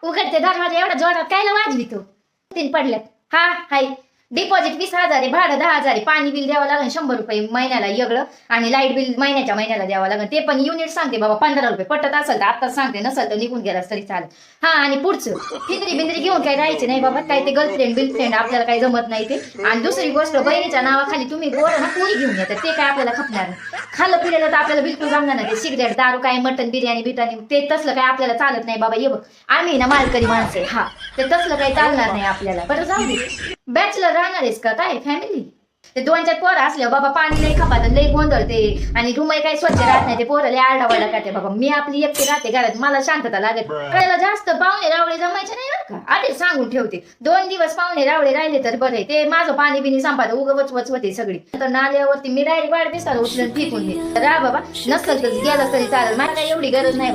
उघडते दरवाजा एवढा जोरात कायला वाजवी तो तीन पडल्यात. हा हाय डिपॉझिट 20,000 आहे, भाडं 10,000 आहे, पाणी बिल द्यावं लागेल 100 रुपये महिन्याला वेगळं, आणि लाईट बिल महिन्याला द्यावं लागेल. ते पण युनिट सांगते बाबा 15 रुपये. पटत असेल तर आत्ताच सांगते, नसेल तर निघून गेलास तरी चालेल. हा आणि पुढचं फिंदरी बिंदरी घेऊन काही राहायचे नाही बाबा. काय ते गर्लफ्रेंड बिलफ्रेंड आपल्याला काही जमत नाही ते. आणि दुसरी गोष्ट बहिणीच्या नावाखाली तुम्ही गोड ना पुरी घेऊन येतात, ते काय आपल्याला खपणार नाही. खाल्लं पिलेलं तर आपल्याला बिलकुल जमणार नाही. ते सिगरेट दारू काय मटन बिर्याणी बिर्याणी ते तसलं काय आपल्याला चालत नाही बाबा. ये बघ आम्ही ना मालकरी माणसं आहे. हा ते तसलं काही चालणार नाही आपल्याला. बरं जाऊ दे. बॅचलर राहणार आहेस का काय फॅमिली? ते 2-4 पोरं असल्या बाबा पाणी लई खपात लई गोंधळते आणि रूमही काही स्वच्छ राहत नाही. ते पोरं लई आरडावरडा करते बाबा. मी आपली एकटी राहते घरात, मला शांतता लागत. कळलं जास्त पाहुणे रावळे जमायचे नाही बरं का, आधीच सांगून ठेवते. 2 दिवस पाहुणे रावळे राहिले तर बरं. ते माझं पाणी बिनी संपात उग वचवच होते सगळी. तर नाल्यावरती मी डायरेक्ट वाढ पिसाला उचलून फेकून दे. रा बाबा नसल तर गेलं तरी चालेल, मला काही एवढी गरज नाही बाबा.